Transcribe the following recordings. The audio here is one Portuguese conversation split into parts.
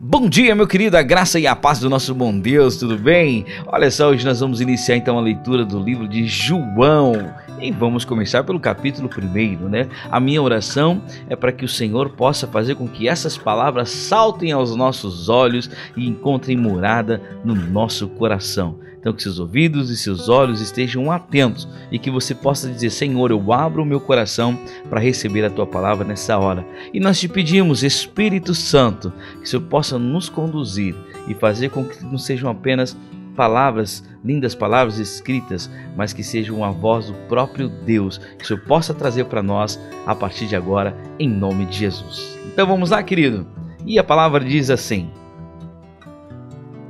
Bom dia, meu querido, a graça e a paz do nosso bom Deus, tudo bem? Olha só, hoje nós vamos iniciar então a leitura do livro de João e vamos começar pelo capítulo 1, né? A minha oração é para que o Senhor possa fazer com que essas palavras saltem aos nossos olhos e encontrem morada no nosso coração. Então que seus ouvidos e seus olhos estejam atentos e que você possa dizer: Senhor, eu abro o meu coração para receber a Tua palavra nessa hora. E nós te pedimos, Espírito Santo, que o Senhor possa nos conduzir e fazer com que não sejam apenas palavras, lindas palavras escritas, mas que sejam a voz do próprio Deus, que o Senhor possa trazer para nós a partir de agora, em nome de Jesus. Então vamos lá, querido. E a palavra diz assim: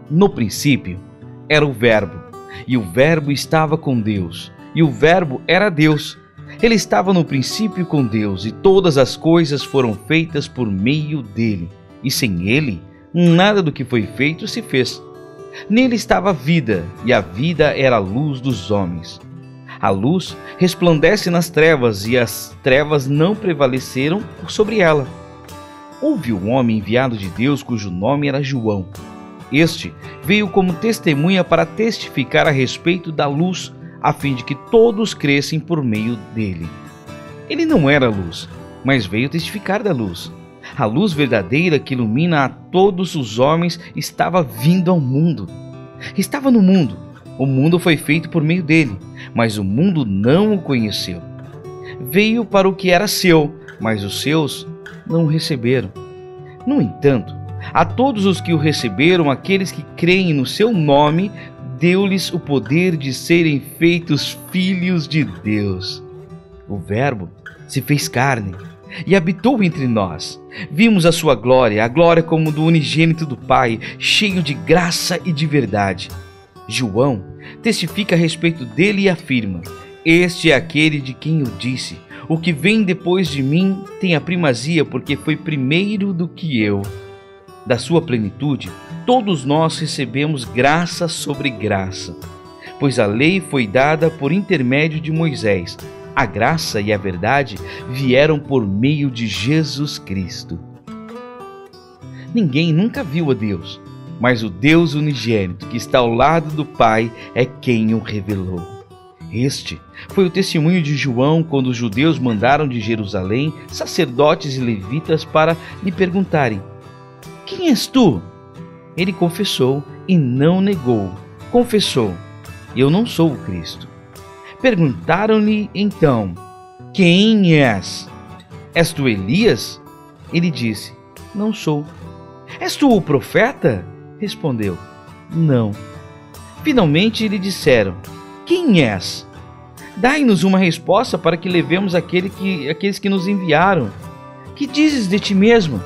no princípio era o Verbo, e o Verbo estava com Deus, e o Verbo era Deus. Ele estava no princípio com Deus, e todas as coisas foram feitas por meio dele, e sem ele, nada do que foi feito se fez. Nele estava a vida, e a vida era a luz dos homens. A luz resplandece nas trevas, e as trevas não prevaleceram sobre ela. Houve um homem enviado de Deus, cujo nome era João. Este veio como testemunha para testificar a respeito da luz, a fim de que todos crescem por meio dele. Ele não era luz, mas veio testificar da luz. A luz verdadeira que ilumina a todos os homens estava vindo ao mundo. Estava no mundo. O mundo foi feito por meio dele, mas o mundo não o conheceu. Veio para o que era seu, mas os seus não o receberam. No entanto, a todos os que o receberam, aqueles que creem no seu nome, deu-lhes o poder de serem feitos filhos de Deus. O Verbo se fez carne e habitou entre nós. Vimos a sua glória, a glória como do unigênito do Pai, cheio de graça e de verdade. João testifica a respeito dele e afirma: este é aquele de quem eu disse: o que vem depois de mim tem a primazia, porque foi primeiro do que eu. Da sua plenitude, todos nós recebemos graça sobre graça, pois a lei foi dada por intermédio de Moisés. A graça e a verdade vieram por meio de Jesus Cristo. Ninguém nunca viu a Deus, mas o Deus unigênito que está ao lado do Pai é quem o revelou. Este foi o testemunho de João quando os judeus mandaram de Jerusalém sacerdotes e levitas para lhe perguntarem: quem és tu? Ele confessou e não negou. Confessou: eu não sou o Cristo. Perguntaram-lhe então: quem és? És tu Elias? Ele disse: não sou. És tu o profeta? Respondeu: não. Finalmente lhe disseram: quem és? Dai-nos uma resposta para que levemos aqueles que nos enviaram. Que dizes de ti mesmo?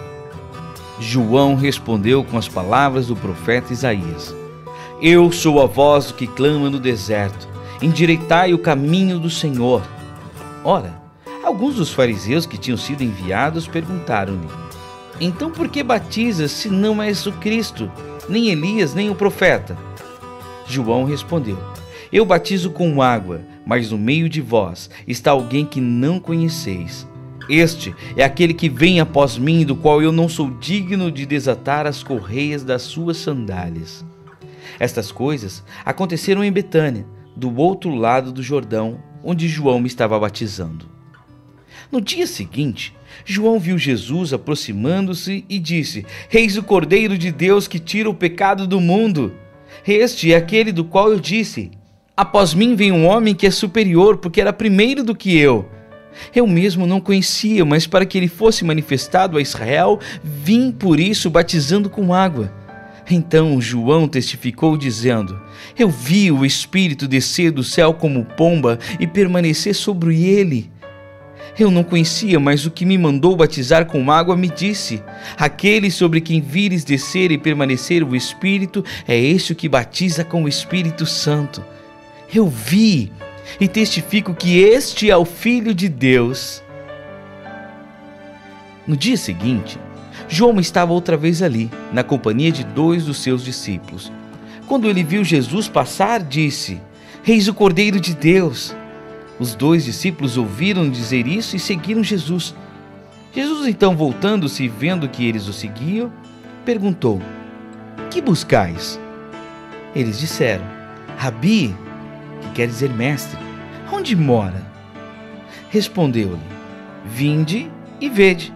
João respondeu com as palavras do profeta Isaías: eu sou a voz do que clama no deserto, endireitai o caminho do Senhor. Ora, alguns dos fariseus que tinham sido enviados perguntaram-lhe: então por que batizas se não és o Cristo, nem Elias, nem o profeta? João respondeu: eu batizo com água, mas no meio de vós está alguém que não conheceis. Este é aquele que vem após mim, do qual eu não sou digno de desatar as correias das suas sandálias. Estas coisas aconteceram em Betânia, do outro lado do Jordão, onde João me estava batizando. No dia seguinte, João viu Jesus aproximando-se e disse: eis o Cordeiro de Deus que tira o pecado do mundo. Este é aquele do qual eu disse: após mim vem um homem que é superior, porque era primeiro do que eu. Eu mesmo não conhecia, mas para que ele fosse manifestado a Israel, vim por isso batizando com água. Então João testificou dizendo: eu vi o Espírito descer do céu como pomba e permanecer sobre ele. Eu não conhecia, mas o que me mandou batizar com água me disse: aquele sobre quem vires descer e permanecer o Espírito, é este o que batiza com o Espírito Santo. Eu vi e testifico que este é o Filho de Deus. No dia seguinte, João estava outra vez ali, na companhia de 2 dos seus discípulos. Quando ele viu Jesus passar, disse: eis o Cordeiro de Deus. Os 2 discípulos ouviram dizer isso e seguiram Jesus. Jesus então, voltando-se e vendo que eles o seguiam, perguntou: que buscais? Eles disseram: Rabi, que quer dizer mestre, onde mora? Respondeu-lhe: vinde e vede.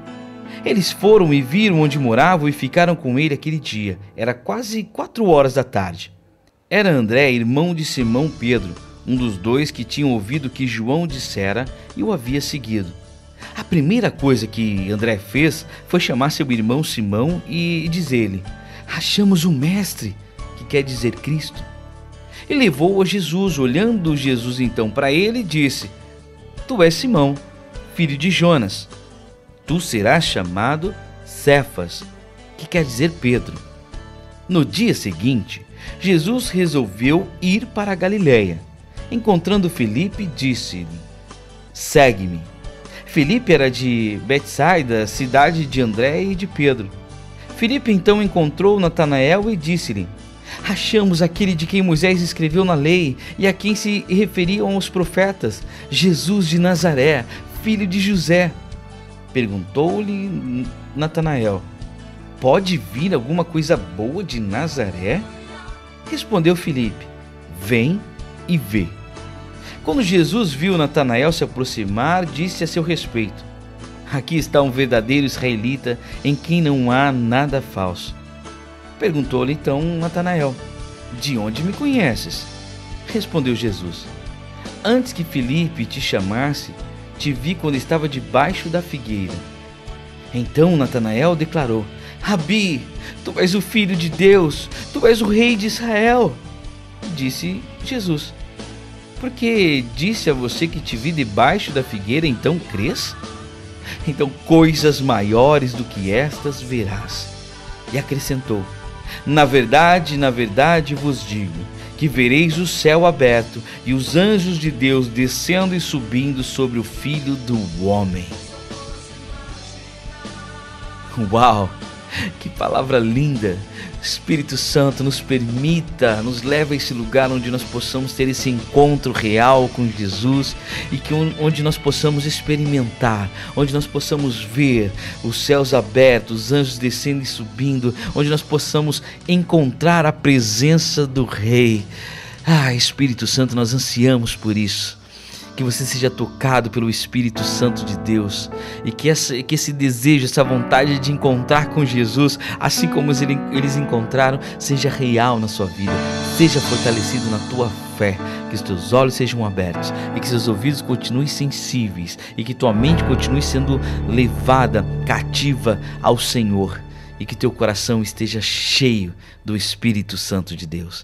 Eles foram e viram onde moravam e ficaram com ele aquele dia. Era quase 4 horas da tarde. Era André, irmão de Simão Pedro, um dos dois que tinham ouvido o que João dissera e o havia seguido. A primeira coisa que André fez foi chamar seu irmão Simão e dizer-lhe: achamos o mestre, que quer dizer Cristo. E levou-o a Jesus. Olhando Jesus então para ele, disse: tu és Simão, filho de Jonas. Tu serás chamado Cefas, que quer dizer Pedro. No dia seguinte, Jesus resolveu ir para a Galiléia. Encontrando Filipe, disse-lhe: segue-me. Filipe era de Betsaida, cidade de André e de Pedro. Filipe então encontrou Natanael e disse-lhe: achamos aquele de quem Moisés escreveu na lei e a quem se referiam os profetas, Jesus de Nazaré, filho de José. Perguntou-lhe Natanael: pode vir alguma coisa boa de Nazaré? Respondeu Filipe: vem e vê. Quando Jesus viu Natanael se aproximar, disse a seu respeito: aqui está um verdadeiro israelita em quem não há nada falso. Perguntou-lhe então Natanael: de onde me conheces? Respondeu Jesus: antes que Filipe te chamasse, te vi quando estava debaixo da figueira. Então Natanael declarou: Rabi, tu és o Filho de Deus, tu és o Rei de Israel. Disse Jesus: porque disse a você que te vi debaixo da figueira, então crês? Então coisas maiores do que estas verás. E acrescentou: na verdade vos digo, que vereis o céu aberto e os anjos de Deus descendo e subindo sobre o Filho do Homem. Uau! Que palavra linda! Espírito Santo, nos permita, nos leve a esse lugar onde nós possamos ter esse encontro real com Jesus e onde nós possamos experimentar, onde nós possamos ver os céus abertos, os anjos descendo e subindo, onde nós possamos encontrar a presença do Rei. Espírito Santo, nós ansiamos por isso. Que você seja tocado pelo Espírito Santo de Deus e que esse desejo, essa vontade de encontrar com Jesus, assim como eles encontraram, seja real na sua vida, seja fortalecido na tua fé, que os teus olhos sejam abertos e que seus ouvidos continuem sensíveis e que tua mente continue sendo levada cativa ao Senhor e que teu coração esteja cheio do Espírito Santo de Deus.